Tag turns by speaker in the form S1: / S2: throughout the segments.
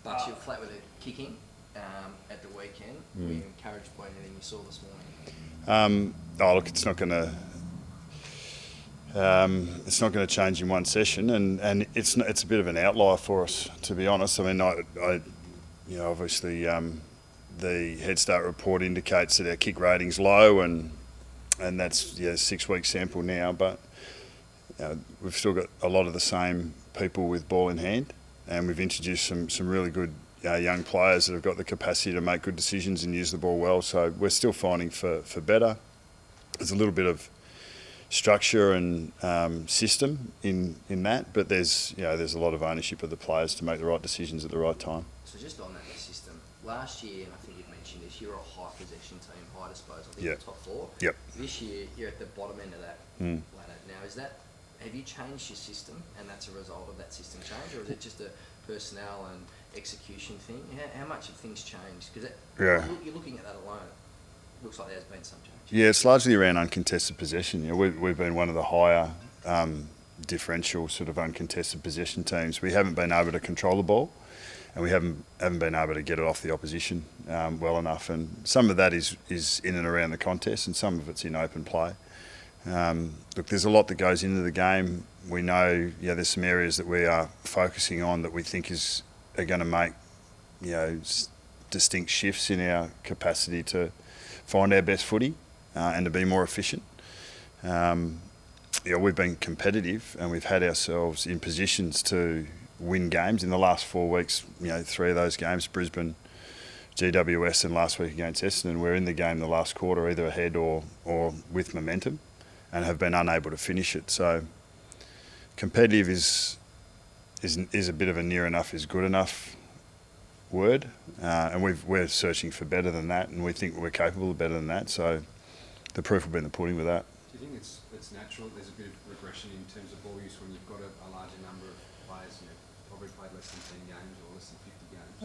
S1: Bucks, you're flat with a kicking at the weekend. Were you encouraged by anything you saw this morning?
S2: Look, it's not going to change in one session, and it's a bit of an outlier for us, to be honest. I mean, obviously the Head Start report indicates that our kick rating's low, and that's 6 week sample now, but we've still got a lot of the same people with ball in hand, and we've introduced some really good young players that have got the capacity to make good decisions and use the ball well. So we're still finding for better. There's a little bit of structure and system in that, but there's a lot of ownership of the players to make the right decisions at the right time.
S1: So just on that system, last year, and I think you've mentioned this, you're a high possession team, high disposal. I think top 4.
S2: Yep.
S1: This year you're at the bottom end of that ladder. Now, have you changed your system, and that's a result of that system change, or is it just a personnel and execution thing? How much have things changed? Because you're looking at that alone, it looks like there's been some change.
S2: Yeah, it's largely around uncontested possession. We've been one of the higher differential sort of uncontested possession teams. We haven't been able to control the ball, and we haven't been able to get it off the opposition well enough. And some of that is in and around the contest, and some of it's in open play. Look, there's a lot that goes into the game. We know, there's some areas that we are focusing on that we think are going to make, distinct shifts in our capacity to find our best footy and to be more efficient. We've been competitive, and we've had ourselves in positions to win games in the last 4 weeks. 3 of those games, Brisbane, GWS, and last week against Essendon. We're in the game the last quarter, either ahead or with momentum, and have been unable to finish it. So competitive is a bit of a near enough is good enough word, and we're searching for better than that, and we think we're capable of better than that. So the proof will be in the pudding with that.
S3: Do you think it's natural? There's a bit of regression in terms of ball use when you've got a larger number of players, probably played less than 10 games or less than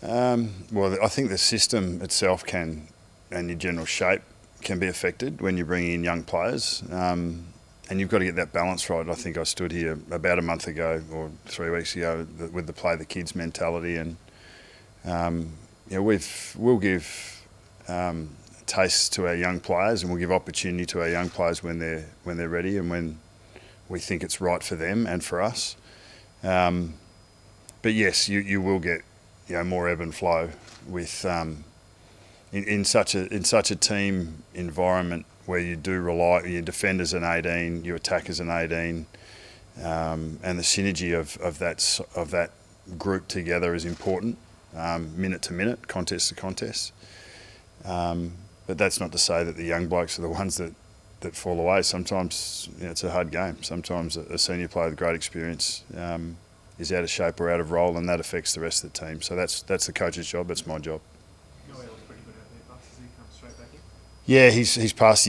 S3: 50 games?
S2: Well, I think the system itself and your general shape can be affected when you bring in young players, and you've got to get that balance right. I think I stood here about a month ago or 3 weeks ago with the play the kids mentality, and we'll give tastes to our young players, and we'll give opportunity to our young players when they're ready and when we think it's right for them and for us. But yes, you will get more ebb and flow with in such a team environment where you do rely your defenders an 18, your attackers an 18, and the synergy of that group together is important, minute to minute, contest to contest. But that's not to say that the young blokes are the ones that fall away. Sometimes it's a hard game. Sometimes a senior player with great experience is out of shape or out of role, and that affects the rest of the team. So that's the coach's job. That's my job.
S4: Noel's pretty good out there, Bucks. Does he come straight back in?
S2: Yeah, he's passed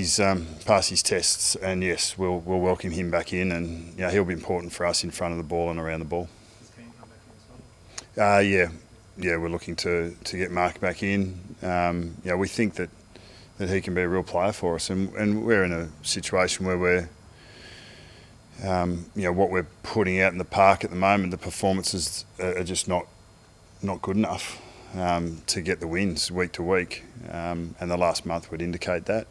S2: his tests, and yes, we'll welcome him back in, and he'll be important for us in front of the ball and around the ball.
S4: Does Keane come back in as well?
S2: Yeah, we're looking to get Mark back in. We think that he can be a real player for us, and we're in a situation where we're, what we're putting out in the park at the moment, the performances are just not good enough to get the wins week to week, and the last month would indicate that,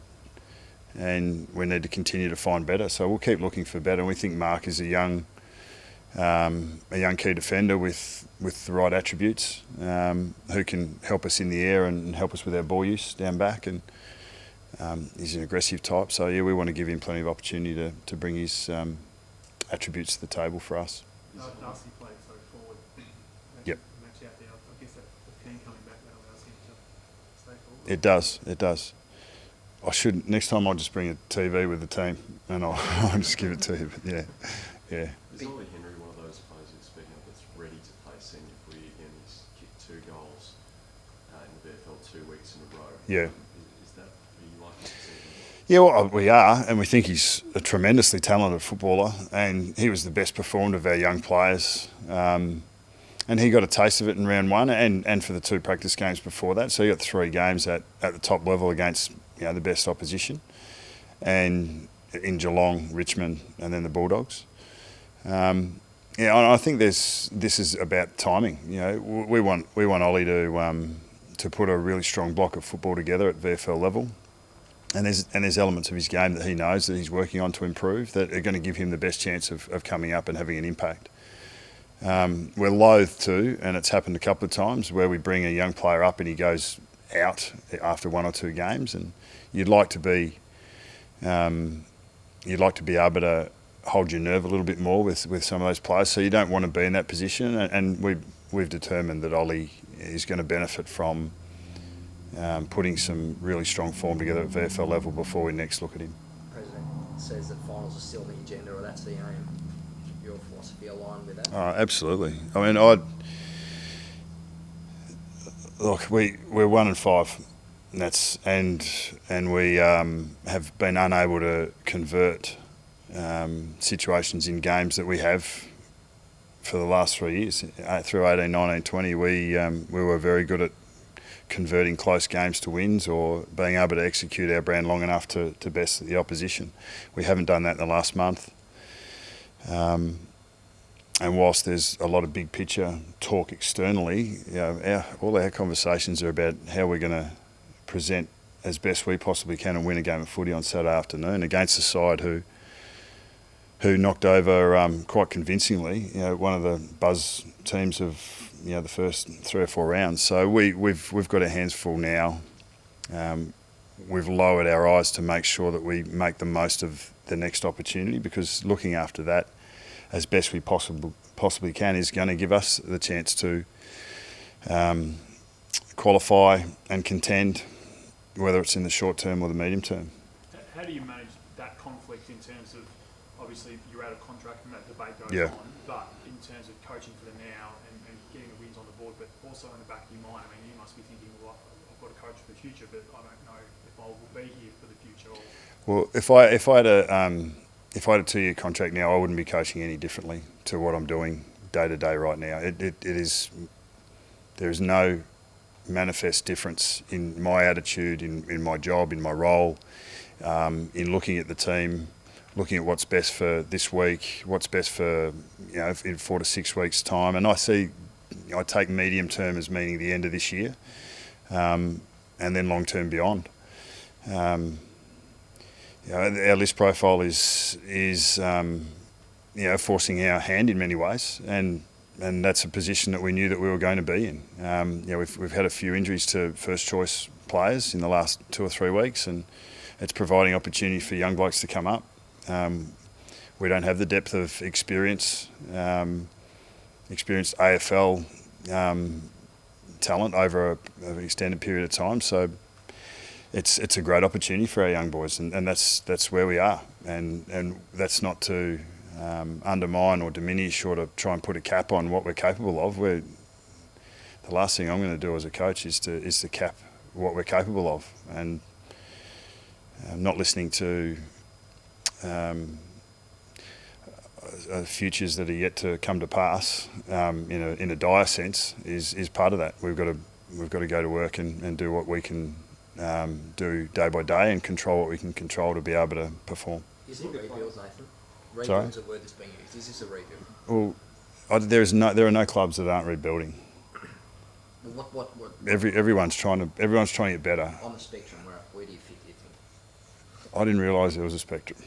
S2: and we need to continue to find better. So we'll keep looking for better, and we think Mark is a young key defender with the right attributes, who can help us in the air and help us with our ball use down back, and he's an aggressive type. So we want to give him plenty of opportunity to bring his attributes to the table for us.
S4: Darcy played forward.
S2: Yep.
S4: Match out there. I guess that with Keane coming back, that allows him to stay forward.
S2: It does. Next time I'll just bring a TV with the team, and I'll just give it to you. But yeah.
S5: Is Ollie Henry one of those players you're speaking of that's ready to play senior footy again? He's kicked 2 goals in the VFL 2 weeks in a row.
S2: Yeah.
S5: Is that what you like to see?
S2: Yeah, well, we are, and we think he's a tremendously talented footballer, and he was the best performed of our young players. And he got a taste of it in round 1 and for the 2 practice games before that. So he got 3 games at the top level against the best opposition, and in Geelong, Richmond, and then the Bulldogs. Yeah, I think this is about timing. You know, we want Ollie to put a really strong block of football together at VFL level, and there's elements of his game that he knows that he's working on to improve that are going to give him the best chance of coming up and having an impact. We're loath to, and it's happened a couple of times, where we bring a young player up and he goes out after 1 or 2 games, and you'd like to be able to hold your nerve a little bit more with some of those players, so you don't want to be in that position. And we've determined that Ollie is going to benefit from putting some really strong form together at VFL level before we next look at him.
S1: President says that finals are still on the agenda, or that's the aim. Your philosophy aligned with that?
S2: Absolutely. I mean, we're 1 and 5, and we have been unable to convert situations in games that we have for the last 3 years. Through 18, 19, 20, we were very good at converting close games to wins, or being able to execute our brand long enough to best the opposition. We haven't done that in the last month. And whilst there's a lot of big picture talk externally, you know, all our conversations are about how we're going to present as best we possibly can and win a game of footy on Saturday afternoon against a side who knocked over quite convincingly, you know, one of the buzz teams of, you know, the first 3 or 4 rounds. So we've got our hands full now. We've lowered our eyes to make sure that we make the most of the next opportunity, because looking after that as best we possibly can is going to give us the chance to qualify and contend, whether it's in the short term or the medium term.
S4: How do you manage that conflict in terms of, obviously you're out of contract and that debate goes
S2: Yeah.
S4: on, but in terms of coaching for the now and getting the wins on the board, but also in the back of your mind, I mean, you must be thinking, well, I've got to coach for the future, but I don't know if I will be here for the future.
S2: Well, if I had a 2-year contract now, I wouldn't be coaching any differently to what I'm doing day to day right now. There is no manifest difference in my attitude, in my job, in my role, in looking at the team, looking at what's best for this week, what's best for, you know, in 4 to 6 weeks' time. And I take medium term as meaning the end of this year, and then long term beyond. You know, our list profile is you know, forcing our hand in many ways, and that's a position that we knew that we were going to be in. You know, we've had a few injuries to first choice players in the last 2 or 3 weeks, and it's providing opportunity for young blokes to come up. We don't have the depth of experienced AFL talent over an extended period of time, so it's a great opportunity for our young boys, and that's where we are, and that's not to undermine or diminish or to try and put a cap on what we're capable of. The last thing I'm going to do as a coach is to cap what we're capable of, and not listening to futures that are yet to come to pass in a dire sense is part of that. We've got to go to work and do what we can do day by day and control what we can control to be able to perform.
S1: Is it rebuild, Nathan?
S2: Sorry?
S1: Rebuild's a word that's being used. Is this a rebuild?
S2: Well, there are no clubs that aren't rebuilding.
S1: What
S2: Everyone's trying to get better.
S1: on the spectrum, where do you fit, do you think?
S2: I didn't realise there was a spectrum.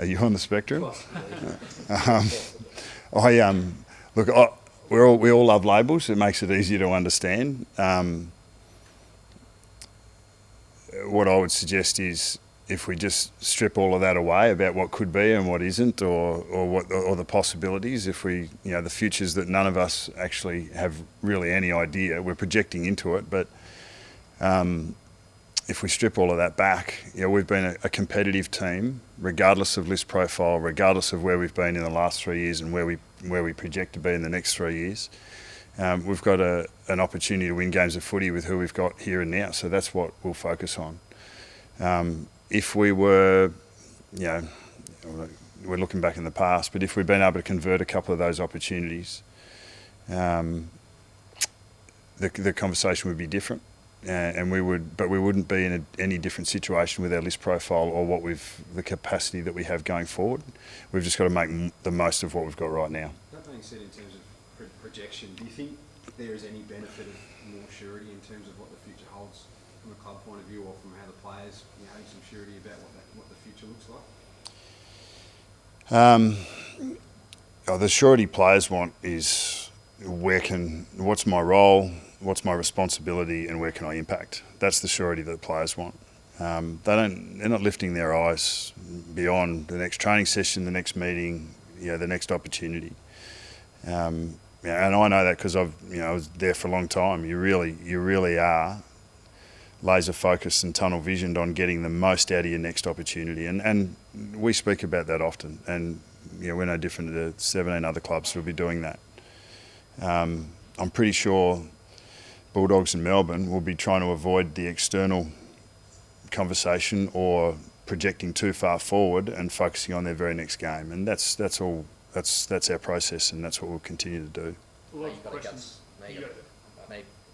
S2: Are you on the spectrum? Look, we all love labels. It makes it easier to understand. What I would suggest is, if we just strip all of that away about what could be and what isn't, or the possibilities, if we, you know, the futures that none of us actually have really any idea, we're projecting into it, but if we strip all of that back, you know, we've been a competitive team, regardless of list profile, regardless of where we've been in the last 3 years and where we project to be in the next 3 years. We've got an opportunity to win games of footy with who we've got here and now, so that's what we'll focus on. If we were, you know, we're looking back in the past, but if we'd been able to convert a couple of those opportunities, the conversation would be different. and we wouldn't be in any different situation with our list profile or the capacity that we have going forward. We've just got to make the most of what we've got right now.
S3: That being said, in terms of projection, do you think there is any benefit of more surety in terms of what the future holds from a club point of view, or from how the players, having some surety about what the future looks like?
S2: The surety players want is what's my role, what's my responsibility, and where can I impact? That's the surety that the players want. They're not lifting their eyes beyond the next training session, the next meeting, the next opportunity. And I know that because I was there for a long time. You really are laser focused and tunnel visioned on getting the most out of your next opportunity. And we speak about that often. And we're no different to 17 other clubs who'll be doing that. I'm pretty sure Bulldogs in Melbourne will be trying to avoid the external conversation or projecting too far forward and focusing on their very next game. And that's our process, and that's what we'll continue to do.
S4: Well,
S1: You've got a guts. Maybe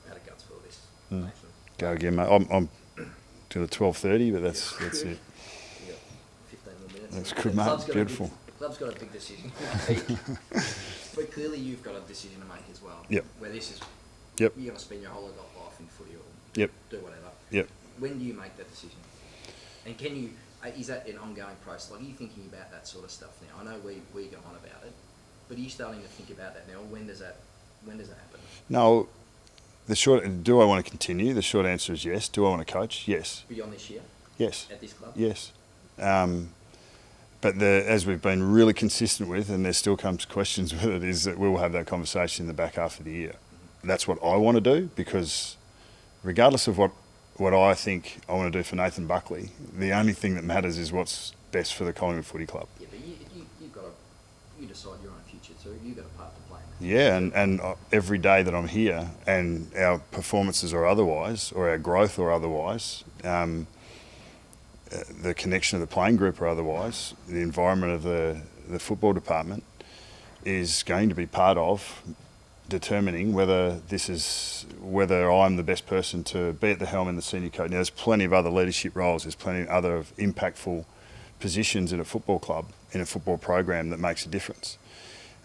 S1: had a guts for this. Nathan.
S2: Go again, mate. I'm to the 12:30, but that's it.
S1: You got 15 more minutes.
S2: That's good, mate. Beautiful.
S1: The club's got a big decision. But clearly you've got a decision to make as well.
S2: Yep.
S1: Where this is,
S2: Yep.
S1: you're going to spend your whole life in footy or
S2: Yep.
S1: do whatever.
S2: Yep.
S1: When do you make that decision? And can you, is that an ongoing process? Like, are you thinking about that sort of stuff now? I know we go on about it, but are you starting to think about that now? When does that happen?
S2: No. Do I want to continue? The short answer is yes. Do I want to coach? Yes.
S1: Beyond this year?
S2: Yes.
S1: At this club?
S2: Yes. But as we've been really consistent with, and there still comes questions with it, is that we'll have that conversation in the back half of the year. That's what I want to do, because regardless of what I think I want to do for Nathan Buckley, the only thing that matters is what's best for the Collingwood Footy Club.
S1: Yeah, but you decide your own future too. You've got a part to play in that.
S2: Yeah, and every day that I'm here, and our performances or otherwise, or our growth or otherwise, the connection of the playing group or otherwise, the environment of the football department is going to be part of determining whether I'm the best person to be at the helm in the senior coach. Now, there's plenty of other leadership roles, there's plenty of other impactful positions in a football club, in a football program that makes a difference.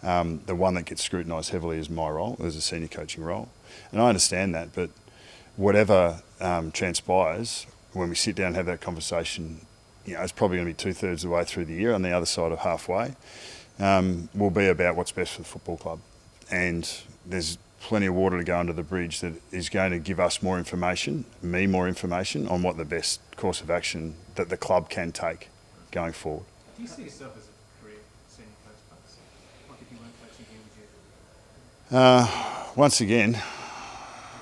S2: The one that gets scrutinised heavily is my role as a senior coaching role. And I understand that, but whatever transpires, when we sit down and have that conversation, it's probably going to be 2/3 of the way through the year, on the other side of halfway, will be about what's best for the football club. And there's plenty of water to go under the bridge that is going to give us more information, more information on what the best course of action that the club can take going forward.
S4: Do you see yourself as a career senior coach, perhaps? Like if you weren't coaching here, would you?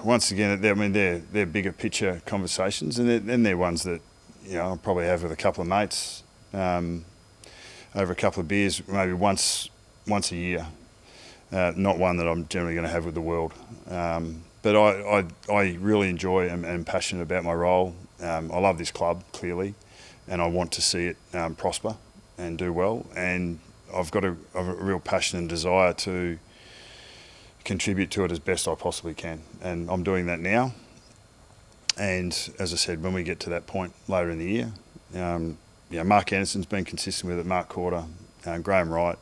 S4: Once again, I mean, they're bigger picture conversations, and they're ones that I'll probably have with a couple of mates over a couple of beers, maybe once a year. Not one that I'm generally going to have with the world. But I really enjoy and am passionate about my role. I love this club, clearly, and I want to see it prosper and do well. And I've got a real passion and desire to contribute to it as best I possibly can. And I'm doing that now. And as I said, when we get to that point later in the year, Mark Anderson's been consistent with it, Mark Corder, Graham Wright,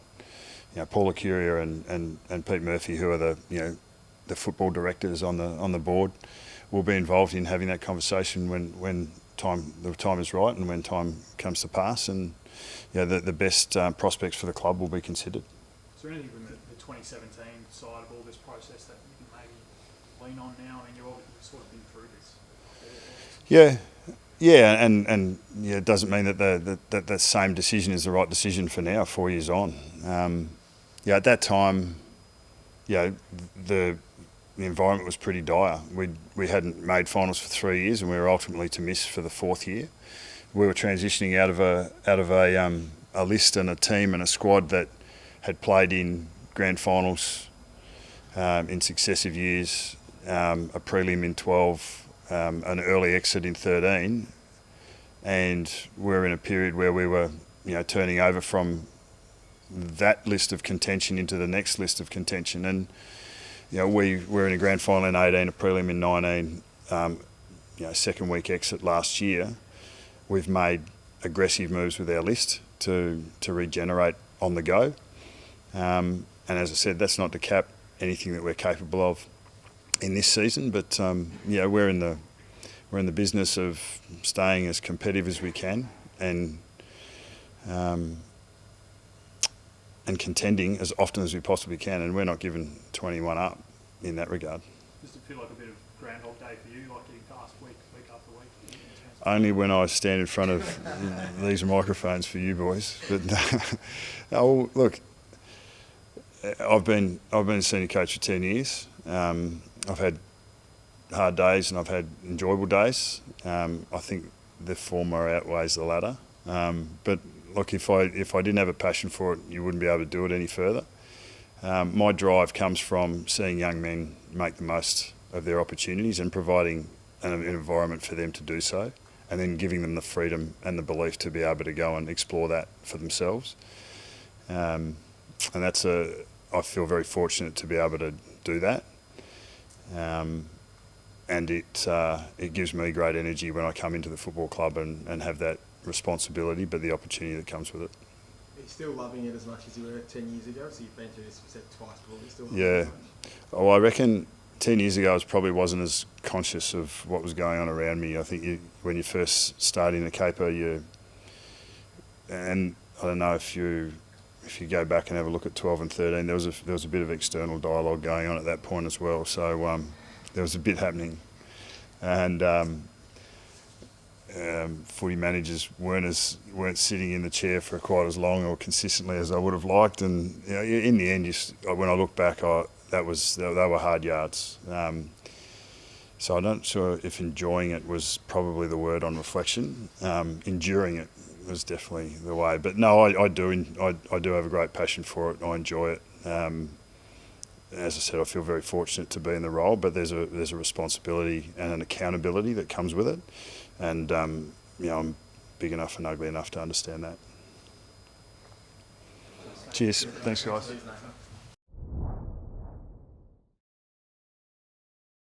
S4: Paul Acuria and Pete Murphy, who are the football directors on the board, will be involved in having that conversation when the time is right and when time comes to pass, and the best prospects for the club will be considered. Is there anything from the 2017 side of all this process that you can maybe lean on now? I mean, you've sort of been through this.
S2: Yeah, and it doesn't mean that the same decision is the right decision for now, 4 years on. At that time, the environment was pretty dire. We hadn't made finals for 3 years, and we were ultimately to miss for the 4th year. We were transitioning out of a list and a team and a squad that had played in grand finals in successive years, a prelim in 12. An early exit in 13, and we're in a period where we were, turning over from that list of contention into the next list of contention. And we were in a grand final in 18, a prelim in 19, second week exit last year, we've made aggressive moves with our list to regenerate on the go. And as I said, that's not to cap anything that we're capable of in this season, but we're in the business of staying as competitive as we can and contending as often as we possibly can, and we're not giving 21 up in that regard.
S6: Does it feel like a bit of Groundhog Day for you, like getting tasked week after week?
S2: Only when I stand in front of these microphones for you boys. But look, I've been a senior coach for 10 years. I've had hard days and I've had enjoyable days. I think the former outweighs the latter. But look, if I didn't have a passion for it, you wouldn't be able to do it any further. My drive comes from seeing young men make the most of their opportunities and providing an environment for them to do so, and then giving them the freedom and the belief to be able to go and explore that for themselves. And I feel very fortunate to be able to do that. And it gives me great energy when I come into the football club and have that responsibility, but the opportunity that comes with it.
S7: Are you still loving it as much as you were 10 years ago? So you've been through this, you said twice before, you're still loving it as much?
S2: Oh, I reckon 10 years ago I probably wasn't as conscious of what was going on around me. I think when you first start in a caper, and I don't know if you go back and have a look at 12 and 13, there was a bit of external dialogue going on at that point as well. So there was a bit happening, and footy managers weren't sitting in the chair for quite as long or consistently as I would have liked. And in the end, when I look back, they were hard yards. So I'm not sure if enjoying it was probably the word on reflection. Enduring it was definitely the way. But no, I do have a great passion for it. I enjoy it. As I said, I feel very fortunate to be in the role, but there's a responsibility and an accountability that comes with it. And I'm big enough and ugly enough to understand that. Cheers. Thanks, guys.